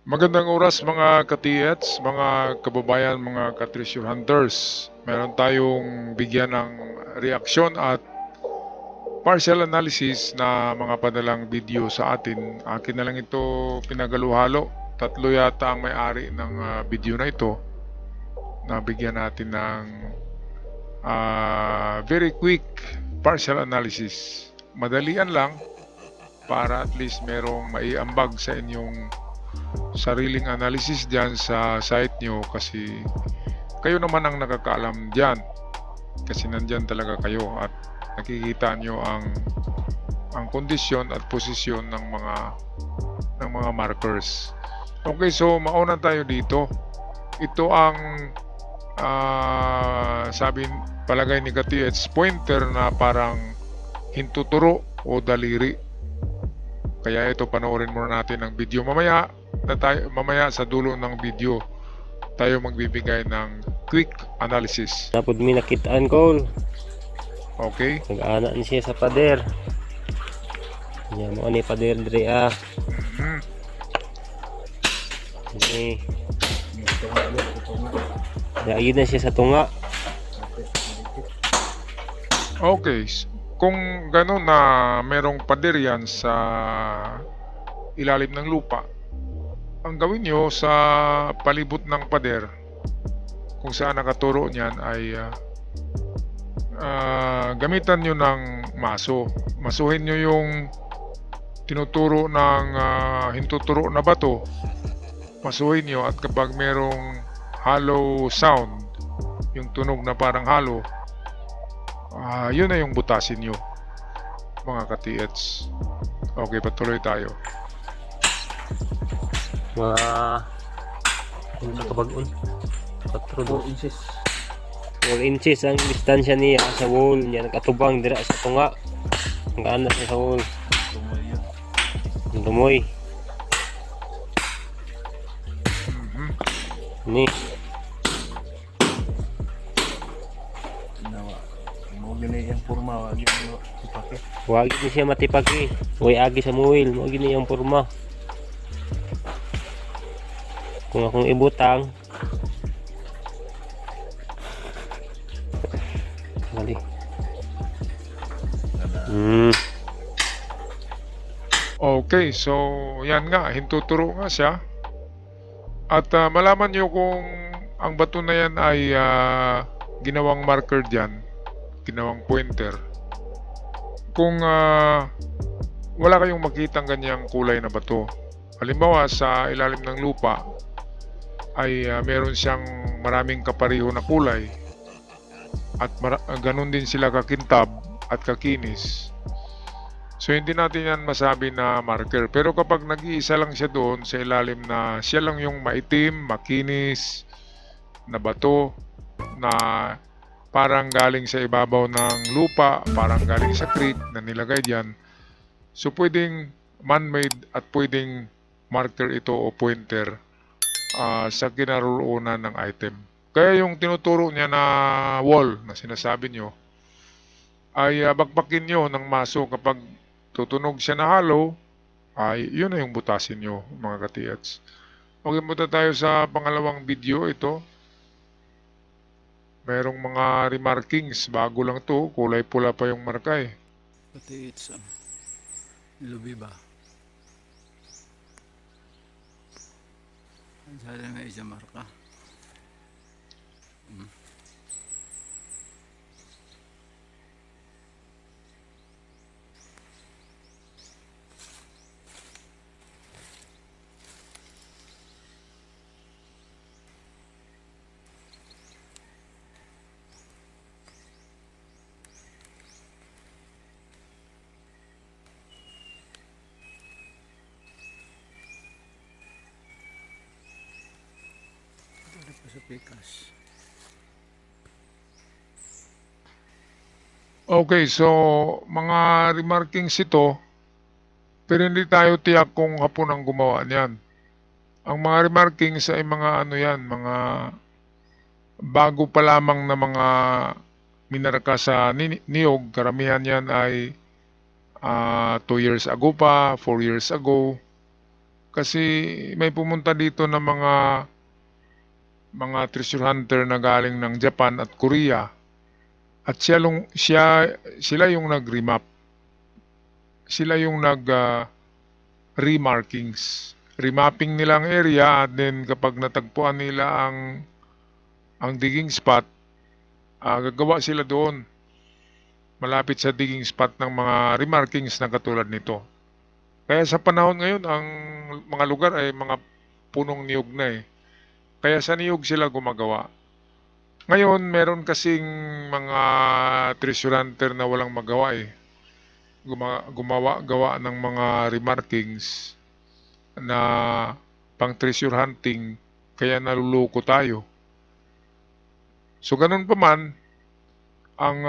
Magandang oras mga ka-TH, mga kababayan, mga ka-treasure hunters. Meron tayong bigyan ng reaksyon at partial analysis na mga padalang video sa atin. Akin na lang ito pinagaluhalo. Tatlo yata ang may-ari ng video na ito na bigyan natin ng very quick partial analysis. Madalian lang para at least merong maiambag sa inyong sariling analysis dyan sa site nyo, kasi kayo naman ang nakakaalam dyan, kasi nandyan talaga kayo at nakikita nyo ang kondisyon at posisyon ng mga markers. Okay, so mauna tayo dito. Ito ang sabi palagay ni Ka-TH, pointer na parang hintuturo o daliri. Kaya ito, panoorin muna natin ang video. Mamaya sa dulo ng video tayo magbibigay ng quick analysis. Napod mi nakitaan ko. Okay? Nag-ana ni siya sa pader. Yan mo ni pader dire Ini. Lagi na siya sa tunga. Okay. Kung gano'n na merong pader yan sa ilalim ng lupa, ang gawin nyo sa palibot ng pader, kung saan nakaturo niyan, ay gamitan nyo ng maso. Masuhin nyo yung tinuturo ng hintuturo na bato. Masuhin nyo, at kapag merong hollow sound, yung tunog na parang hollow, yun na yung butasin nyo, mga ka-TH. Okay, patuloy tayo. Mga kabag-on. 4 inches. 4 inches ang distansya niya sa wall. Niya nagkatubang dira sa tunga. Ang ana sa wall. Lumoy. Ni. Wag ni siya matipaki. Way agi sa muwil. Mo gini ang porma. Kung akong ibutang. Kali. Okay, so yan nga, hintuturo nga siya. At malaman nyo kung ang bato na yan ay ginawang marker dyan, ginawang pointer. Kung wala kayong makitang ganyang kulay na bato, halimbawa sa ilalim ng lupa ay meron siyang maraming kapariho na kulay at ganun din sila kakintab at kakinis, so hindi natin yan masabi na marker. Pero kapag nag-iisa lang siya doon sa ilalim, na siya lang yung maitim, makinis na bato na parang galing sa ibabaw ng lupa, parang galing sa creek na nilagay dyan, so pwedeng man-made at pwedeng marker ito o pointer sa kinaroroonan ng item. Kaya yung tinuturo niya na wall na sinasabi nyo, ay bakbakin nyo ng maso. Kapag tutunog siya na hollow, ay yun na yung butasin nyo, mga ka-TH. Okay, muna tayo sa pangalawang video. Ito, merong mga remarkings. Bago lang to, kulay pula pa yung marka eh. Ka-TH, lubi ba? Sana may isa marka. Ito pa sa pikas. Okay, so mga remarkings ito, pero hindi tayo tiyak kung hapon ang gumawa niyan. Ang mga remarkings ay mga ano yan, mga bago pa lamang na mga minarka sa niyog. Karamihan yan ay 2 years ago pa, 4 years ago. Kasi may pumunta dito na mga treasure hunter na galing ng Japan at Korea. At sila yung nag-remap. Sila yung remarkings. Remapping nila ang area, at then kapag natagpuan nila ang digging spot, gagawa sila doon malapit sa digging spot ng mga remarkings na katulad nito. Kaya sa panahon ngayon, ang mga lugar ay mga punong niyog na eh. Kaya sa niyog sila gumagawa. Ngayon, meron kasing mga treasure hunter na walang magawa eh. Gawa ng mga remarkings na pang treasure hunting, kaya naluloko tayo. So ganun pa man, ang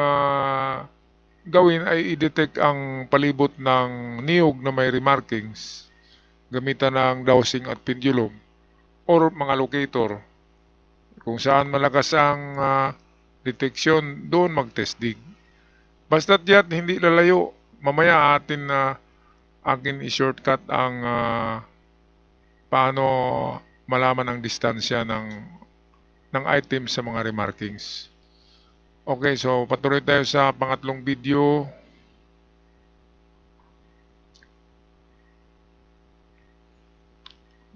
gawin ay i-detect ang palibot ng niyog na may remarkings gamitan ng dowsing at pendulum or mga locator. Kung saan malakas ang deteksyon, doon mag-test dig. Basta't yan, hindi lalayo. Mamaya akin i-shortcut ang paano malaman ang distansya ng item sa mga remarkings. Okay, so patuloy tayo sa pangatlong video.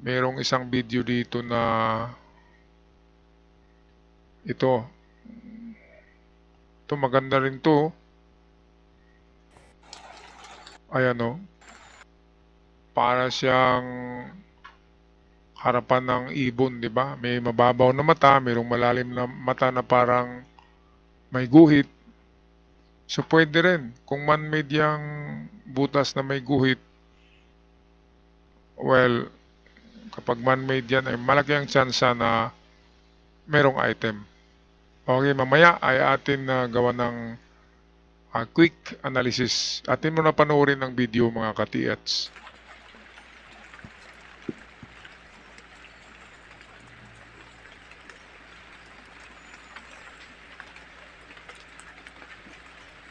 Merong isang video dito na ito. Ito maganda rin to. Ayan o. Para siyang harapan ng ibon, di ba? May mababaw na mata, mayroong malalim na mata na parang may guhit. So pwede rin. Kung man-made yung butas na may guhit, well, kapag man-made yan, ay malaki ang tsansa na merong item. Okay, mamaya ay atin na gawa ng quick analysis. Atin mo na panoorin ang video mga ka-TH.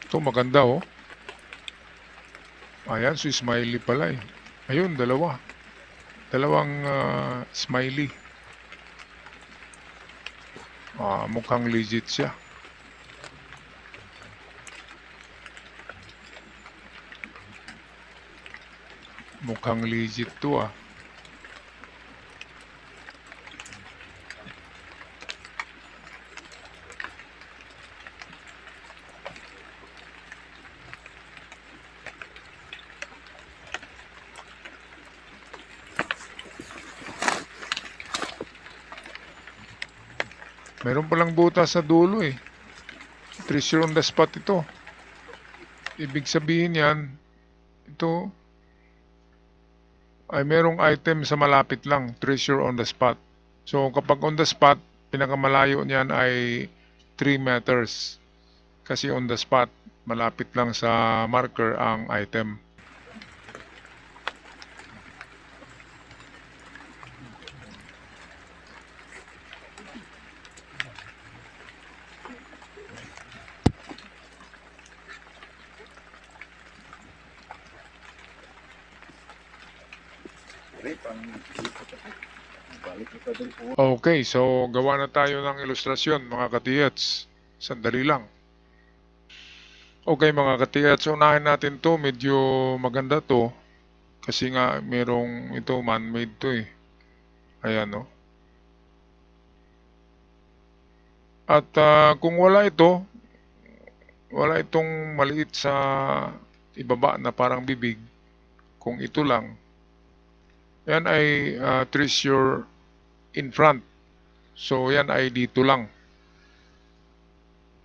Ito maganda oh. Ayan, so smiley pala eh. Ayun, dalawang smiley. Mukhang legit siya. Mukhang legit to ah. Meron palang butas sa dulo eh. Treasure on the spot ito. Ibig sabihin yan, ito ay merong item sa malapit lang. Treasure on the spot. So kapag on the spot, pinakamalayo niyan ay 3 meters. Kasi on the spot, malapit lang sa marker ang item. Okay, so gawa na tayo ng ilustrasyon mga ka-TH. Sandali lang. Okay mga ka-TH, unahin natin to. Medyo maganda to. Kasi nga merong ito man-made to eh. Ayan no. At kung wala itong maliit sa ibaba na parang bibig, kung ito lang, yan ay treasure in front. So yan ay dito lang.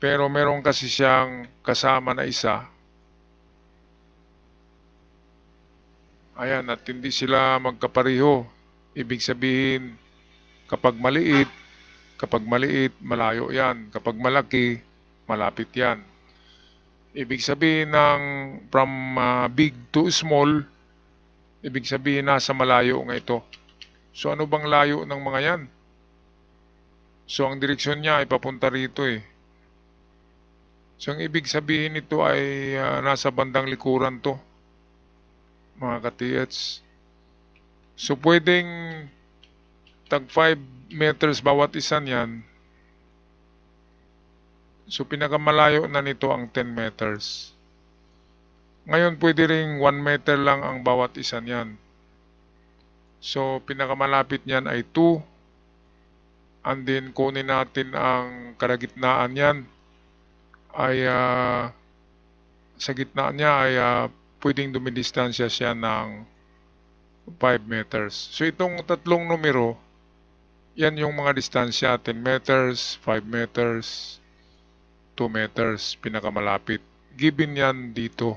Pero meron kasi siyang kasama na isa. Ayan, at hindi sila magkapareho. Ibig sabihin, kapag maliit, malayo yan. Kapag malaki, malapit yan. Ibig sabihin ng from big to small, ibig sabihin nasa malayo nga ito. So ano bang layo ng mga yan? So ang direksyon niya ay papunta rito eh. So ang ibig sabihin nito ay nasa bandang likuran to. Mga ka-TH. So pwedeng tag 5 meters bawat isa niyan. So pinakamalayo na nito ang 10 meters. Ngayon pwede ring 1 meter lang ang bawat isa niyan. So pinakamalapit niyan ay 2. And then kunin natin ang kalagitnaan niyan ay sa gitna niya ay pwedeng dumidistansya siya ng 5 meters. So itong tatlong numero, yan yung mga distansya, 10 meters, 5 meters, 2 meters, pinakamalapit. Given yan dito.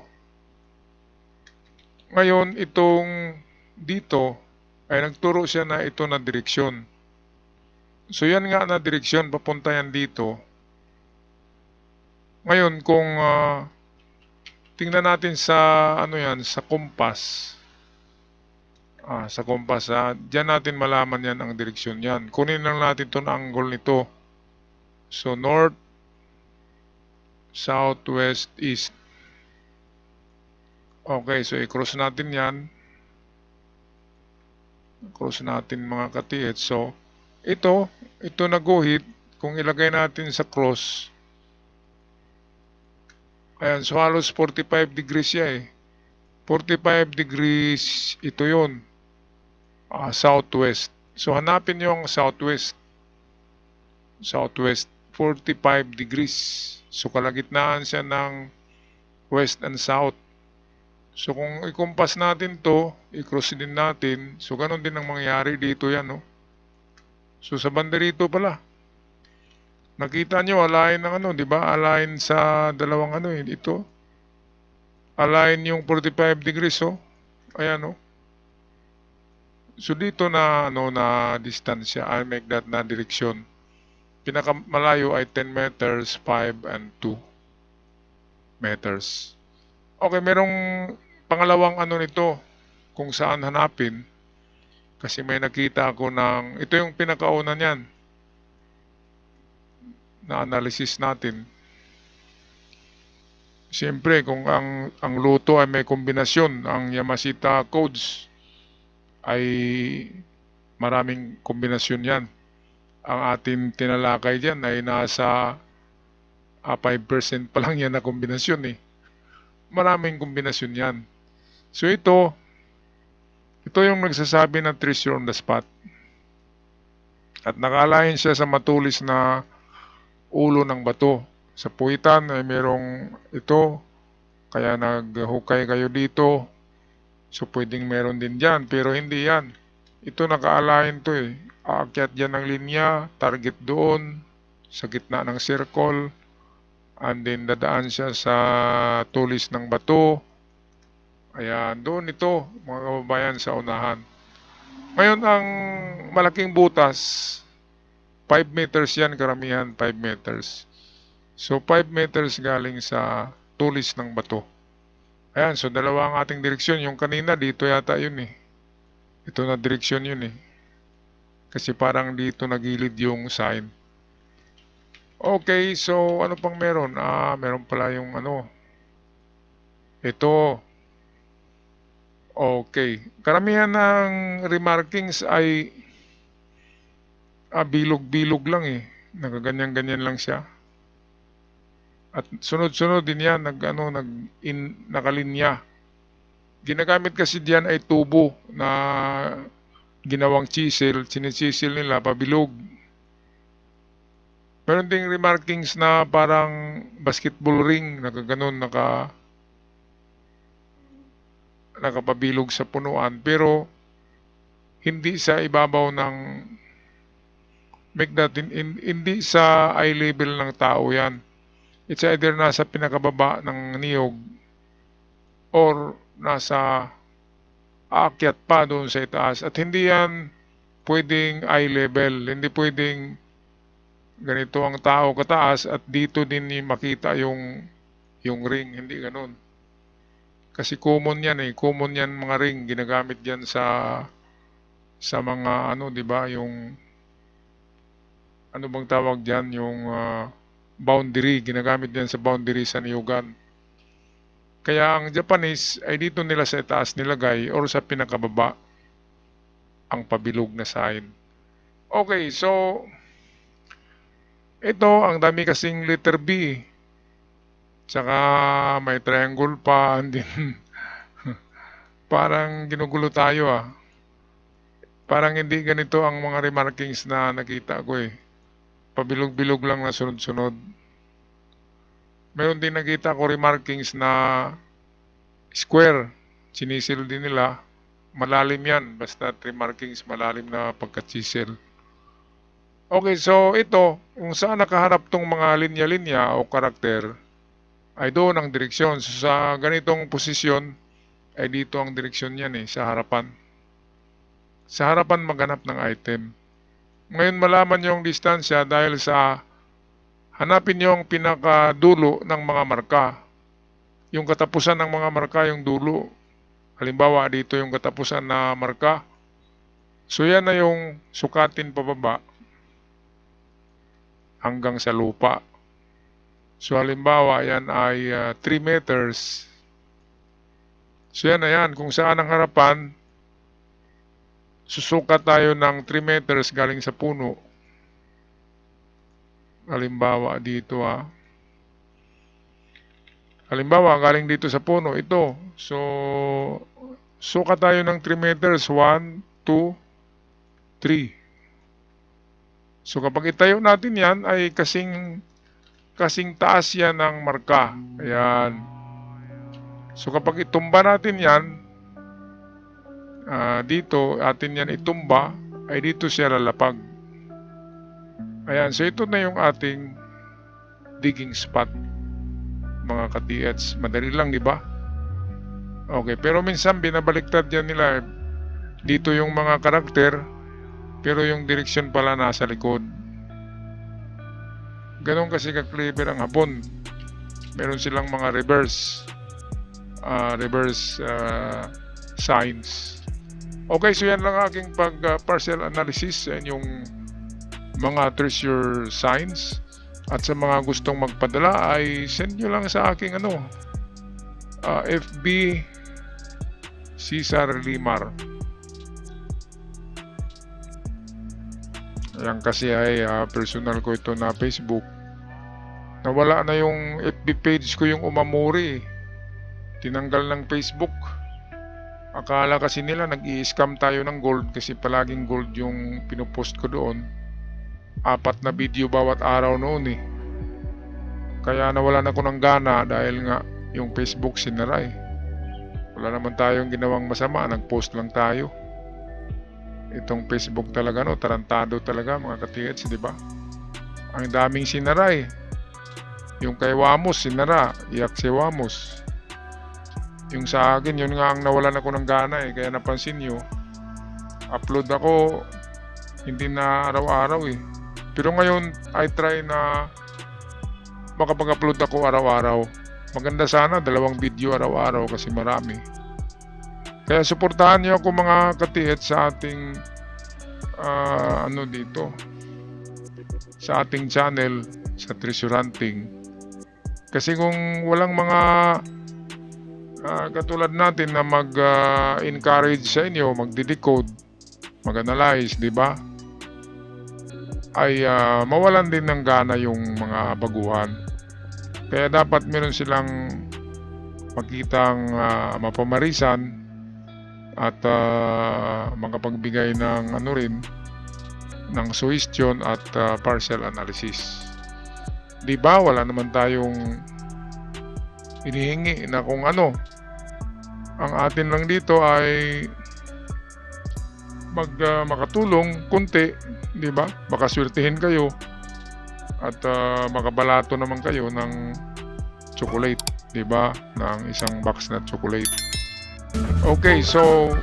Ngayon, itong dito, ay nagturo siya na ito na direksyon. So yan nga na direksyon, papunta yan dito. Ngayon, kung tingnan natin sa ano yan, sa kompas. Sa kompas, diyan natin malaman yan ang direksyon yan. Kunin lang natin itong angle nito. So north, south, west, east. Okay, so i-cross natin yan. Cross natin mga katiit. So ito nag-guhit. Kung ilagay natin sa cross, ayan, so halos 45 degrees siya 45 degrees ito yun. Southwest. So hanapin yung southwest. Southwest, 45 degrees. So kalagitnaan siya ng west and south. So kung i-compass natin to, i-cross din natin. So ganun din ang mangyayari dito yan, no? So sa banda rito pala. Nakita nyo, align ng ano, di ba? Align sa dalawang ano ito. Align yung 45 degrees, oh. Ayan, oh. So dito na ano na distansya, I make that na direksyon. Pinakamalayo ay 10 meters, 5 and 2 meters. Okay, merong pangalawang ano nito kung saan hanapin. Kasi may nakita ako ng, ito yung pinakauna niyan na analysis natin. Siyempre, kung ang luto ay may kombinasyon, ang Yamashita codes ay maraming kombinasyon yan. Ang ating tinalakay dyan ay nasa 5% pa lang yan na kombinasyon Maraming kombinasyon yan. So ito yung nagsasabi ng treasure on the spot. At nakalahin siya sa matulis na ulo ng bato. Sa puwitan ay merong ito, kaya naghukay kayo dito. So pwedeng meron din dyan, pero hindi yan. Ito nakaalahin to Aakyat dyan ng linya, target doon, sa gitna ng circle. And then dadaan siya sa tulis ng bato. Ayan, doon ito, mga kababayan, sa unahan. Ngayon, ang malaking butas, 5 meters yan, karamihan 5 meters. So, 5 meters galing sa tulis ng bato. Ayan, so dalawa ang ating direksyon. Yung kanina, dito yata yun Ito na direksyon yun Kasi parang dito nagilid yung sign. Okay, so ano pang meron? Meron pala yung ano. Ito. Okay. Karamihan ng remarkings ay bilog-bilog lang Nagaganyan-ganyan lang siya. At sunod-sunod din yan, nakalinya. Ginagamit kasi diyan ay tubo na ginawang chisel. Sinichisil nila, pabilog. Meron ding remarkings na parang basketball ring, nakapabilog sa punuan, pero hindi sa ibabaw ng hindi sa eye level ng tao yan. It's either nasa pinakababa ng niyog or nasa aakyat pa doon sa itaas. At hindi yan pwedeng eye level, hindi pwedeng ganito ang tao kataas at dito din makita yung ring, hindi ganoon. Kasi common yan common yan mga ring, ginagamit yan sa mga ano, 'di ba, yung ano bang tawag diyan, yung boundary, ginagamit yan sa boundary sa niyugan. Kaya ang Japanese ay dito nila sa itaas nilagay or sa pinakababa. ang pabilog na sign. Okay, so ito, ang dami kasing letter B. Tsaka may triangle pa, and then parang ginugulo tayo ah. Parang hindi ganito ang mga remarkings na nakita ko eh. Pabilog-bilog lang na sunod-sunod. Meron din nakita ko remarkings na square. Chinisil din nila. Malalim yan. Basta remarkings malalim na pagka-chisel. Okay, so ito, kung saan nakaharap tong mga linya-linya o karakter, ay doon ang direksyon. So, sa ganitong posisyon, ay dito ang direksyon yan eh, sa harapan. Sa harapan maghanap ng item. Ngayon malaman nyo ang distansya dahil sa hanapin nyo ang pinakadulo ng mga marka. Yung katapusan ng mga marka, yung dulo. Halimbawa, dito yung katapusan na marka. So yan na yung sukatin pababa hanggang sa lupa. So halimbawa, yan ay 3 meters. So yan na yan. Kung saan ang harapan, susukat tayo ng 3 meters galing sa puno. Halimbawa dito Halimbawa galing dito sa puno, ito. So, sukat tayo ng 3 meters. 1, 2, 3. So kapag itayo natin yan, ay kasing taas yan ng marka. Ayan. So kapag itumba natin yan, dito, atin yan itumba, ay dito siya lalapag. Ayan, so ito na yung ating digging spot, mga ka-TH. Madali lang, di ba? Okay, pero minsan binabaliktad yan nila. Dito yung mga karakter, pero yung direksyon pala nasa likod. Ganon kasi ka-clever ang Hapon. Meron silang mga reverse signs. Okay, so yan lang aking partial analysis sa inyong mga treasure signs. At sa mga gustong magpadala ay send nyo lang sa aking FB Cesar Limar. Yan kasi ay personal ko ito na Facebook. Nawala na yung FB page ko, yung umamuri. Tinanggal ng Facebook. Akala kasi nila nag-i-scam tayo ng gold kasi palaging gold yung pinupost ko doon. 4 na video bawat araw noon eh. Kaya nawalan ako ng gana dahil nga yung Facebook sinara eh. Wala naman tayong ginawang masama, nag-post lang tayo. Itong Facebook talaga tarantado talaga mga ka-TH, di ba? Ang daming sinara eh. Yung kay Wamos sinara, iyak si Wamos. Yung sa akin, yun nga ang nawalan ako ng gana eh. Kaya napansin nyo, upload ako hindi na araw-araw eh. Pero ngayon, I try na makapag-upload ako araw-araw. Maganda sana, 2 video araw-araw kasi marami. Kaya suportahan niyo ako mga ka-TH sa ating dito. Sa ating channel, sa Treasure Hunting. Kasi kung walang mga katulad natin na mag-encourage sa inyo, mag-decode, mag-analyze, di ba? Ay mawalan din ng gana yung mga baguhan. Kaya dapat meron silang makitang mapamarisan at makapagbigay ng ng suggestion at partial analysis. Di ba? Wala naman tayong hinihingi na kung ano. Ang atin lang dito ay makatulong konti, di ba? Baka swertihin kayo at makabalato naman kayo ng chocolate, di ba? Ng isang box na chocolate. Okay, so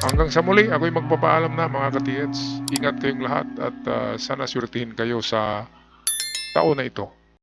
hanggang sa muli, ako'y magpapaalam na mga ka-TH. Ingat kayong lahat at sana swertihin kayo sa taon na ito.